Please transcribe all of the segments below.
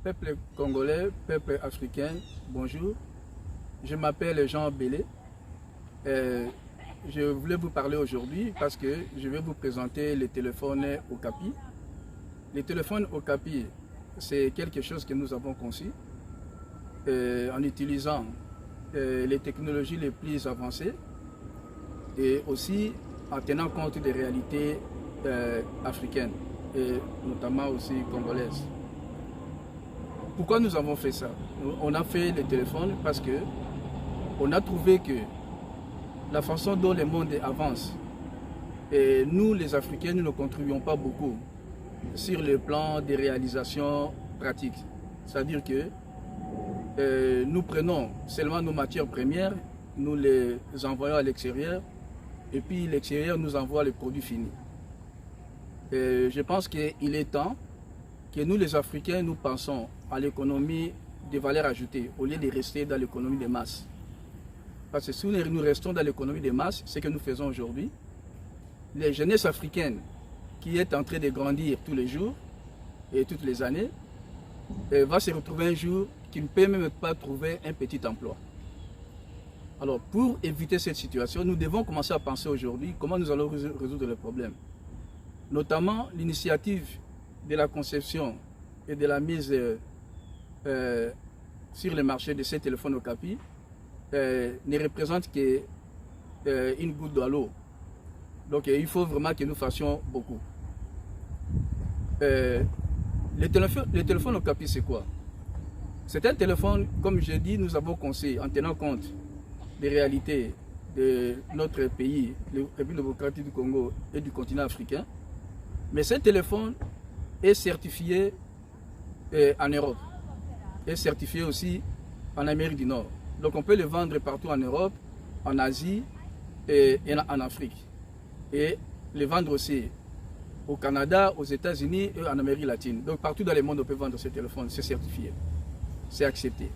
Peuple congolais, peuple africain, bonjour. Je m'appelle Jean Bélé. Je voulais vous parler aujourd'hui parce que je vais vous présenter les téléphones Okapi. Les téléphones Okapi, c'est quelque chose que nous avons conçu en utilisant les technologies les plus avancées et aussi en tenant compte des réalités africaines et notamment aussi congolaises. Pourquoi nous avons fait ça? On a fait les téléphones parce que on a trouvé que la façon dont le monde avance, et nous les Africains, nous ne contribuons pas beaucoup sur le plan des réalisations pratiques. C'est-à-dire que nous prenons seulement nos matières premières, nous les envoyons à l'extérieur, et puis l'extérieur nous envoie les produits finis. Je pense qu'il est temps que nous les Africains, nous pensons à l'économie de valeur ajoutée au lieu de rester dans l'économie des masses. Parce que si nous restons dans l'économie des masses, ce que nous faisons aujourd'hui, les jeunesses africaines qui est en train de grandir tous les jours et toutes les années, va se retrouver un jour qui ne peut même pas trouver un petit emploi. Alors pour éviter cette situation, nous devons commencer à penser aujourd'hui comment nous allons résoudre le problème. Notamment l'initiative de la conception et de la mise sur le marché de ces téléphones Okapi ne représente qu'une goutte de l'eau. Donc il faut vraiment que nous fassions beaucoup. Les téléphones Okapi, c'est quoi? C'est un téléphone, comme je dis, nous avons conçu en tenant compte des réalités de notre pays, la République démocratique du Congo et du continent africain. Mais ce téléphone est certifié en Europe, est certifié aussi en Amérique du Nord. Donc on peut le vendre partout en Europe, en Asie et en Afrique. Et le vendre aussi au Canada, aux États-Unis et en Amérique latine. Donc partout dans le monde on peut vendre ce téléphone, c'est certifié, c'est accepté.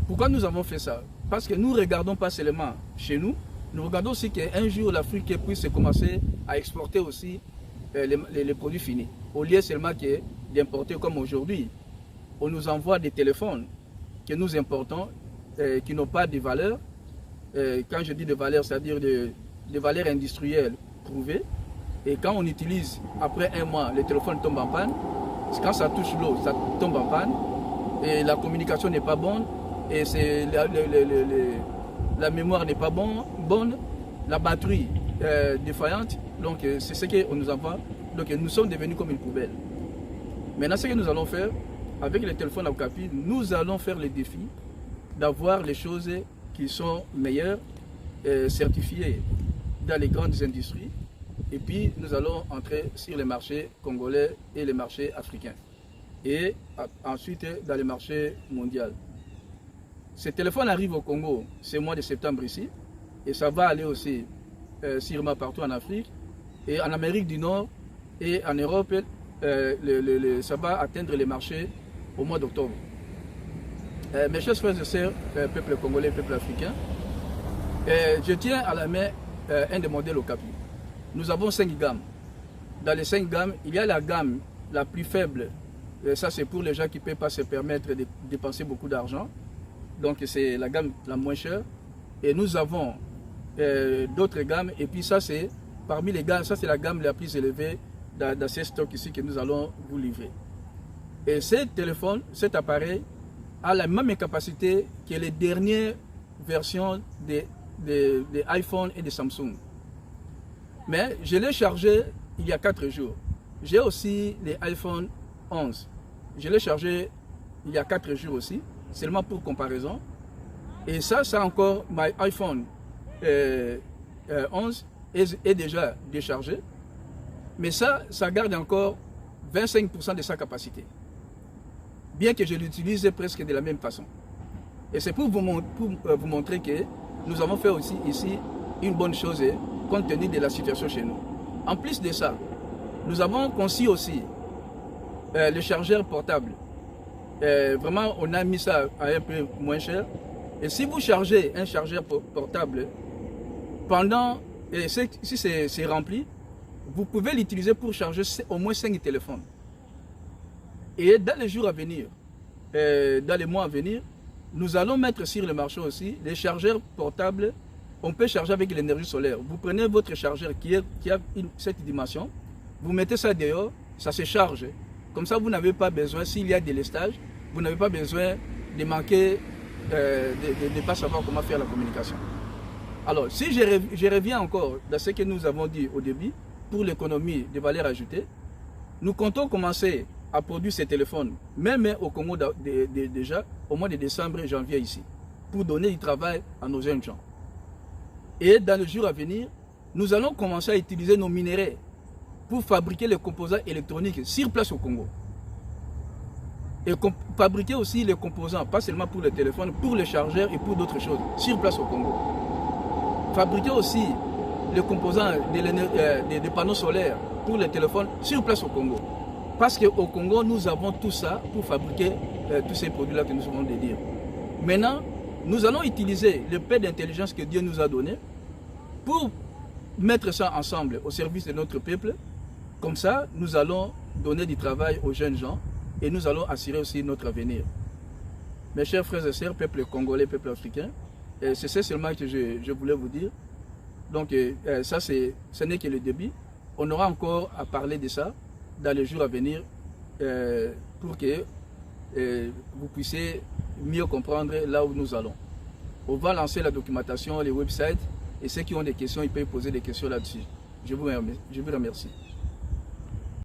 Pourquoi nous avons fait ça? Parce que nous ne regardons pas seulement chez nous, nous regardons aussi qu'un jour l'Afrique puisse commencer à exporter aussi les produits finis. Au lieu seulement d'importer comme aujourd'hui, on nous envoie des téléphones que nous importons, qui n'ont pas de valeur. Quand je dis de valeur, c'est-à-dire de valeur industrielle prouvée. Et quand on utilise, après un mois, le téléphone tombe en panne. Quand ça touche l'eau, ça tombe en panne. Et la communication n'est pas bonne. Et la mémoire n'est pas bonne. La batterie défaillante. Donc c'est ce qu'on nous envoie. Donc nous sommes devenus comme une poubelle. Maintenant, ce que nous allons faire, avec les téléphones Okapi, nous allons faire le défi d'avoir les choses qui sont meilleures, certifiées dans les grandes industries. Et puis nous allons entrer sur les marchés congolais et les marchés africains. Et ensuite dans les marchés mondiaux. Ces téléphones arrivent au Congo ce mois de septembre ici. Et ça va aller aussi sûrement partout en Afrique. Et en Amérique du Nord et en Europe, ça va atteindre les marchés au mois d'octobre. Mes chers frères et sœurs, peuple congolais, peuple africain, je tiens à la main un des modèles Okapi. Nous avons 5 gammes. Dans les 5 gammes, il y a la gamme la plus faible. Ça, c'est pour les gens qui ne peuvent pas se permettre de dépenser beaucoup d'argent. Donc, c'est la gamme la moins chère. Et nous avons d'autres gammes. Et puis, ça, c'est parmi les gammes, ça, c'est la gamme la plus élevée dans ces stocks ici que nous allons vous livrer. Et ce téléphone, cet appareil, a la même capacité que les dernières versions des iPhone et de Samsung. Mais je l'ai chargé il y a 4 jours. J'ai aussi les iPhone 11. Je l'ai chargé il y a 4 jours aussi, seulement pour comparaison. Et ça encore, my iPhone 11 est déjà déchargé. Mais ça garde encore 25% de sa capacité. Bien que je l'utilise presque de la même façon. Et c'est pour vous montrer que nous avons fait aussi ici une bonne chose compte tenu de la situation chez nous. En plus de ça, nous avons conçu aussi le chargeur portable. Vraiment, on a mis ça à un peu moins cher. Et si vous chargez un chargeur portable pendant, si c'est rempli, vous pouvez l'utiliser pour charger au moins 5 téléphones. Et dans les jours à venir, dans les mois à venir, nous allons mettre sur le marché aussi les chargeurs portables. On peut charger avec l'énergie solaire. Vous prenez votre chargeur qui a cette dimension, vous mettez ça dehors, ça se charge. Comme ça, vous n'avez pas besoin, s'il y a des lestages, vous n'avez pas besoin de manquer, de ne pas savoir comment faire la communication. Alors, si je reviens encore dans ce que nous avons dit au début, pour l'économie de valeur ajoutée, nous comptons commencer à produire ces téléphones, même au Congo déjà, au mois de décembre et janvier ici, pour donner du travail à nos jeunes gens. Et dans les jours à venir, nous allons commencer à utiliser nos minerais pour fabriquer les composants électroniques sur place au Congo. Et fabriquer aussi les composants, pas seulement pour le téléphone, pour les chargeurs et pour d'autres choses, sur place au Congo. Fabriquer aussi les composants des panneaux solaires pour les téléphones sur place au Congo. Parce qu'au Congo, nous avons tout ça pour fabriquer tous ces produits-là que nous venons de dire. Maintenant, nous allons utiliser le peu d'intelligence que Dieu nous a donné pour mettre ça ensemble au service de notre peuple. Comme ça, nous allons donner du travail aux jeunes gens et nous allons assurer aussi notre avenir. Mes chers frères et sœurs, peuple congolais, peuple africain, c'est ça seulement que je voulais vous dire. Donc ça, ce n'est que le début. On aura encore à parler de ça dans les jours à venir pour que vous puissiez mieux comprendre là où nous allons. On va lancer la documentation, les websites, et ceux qui ont des questions, ils peuvent poser des questions là-dessus. Je vous remercie.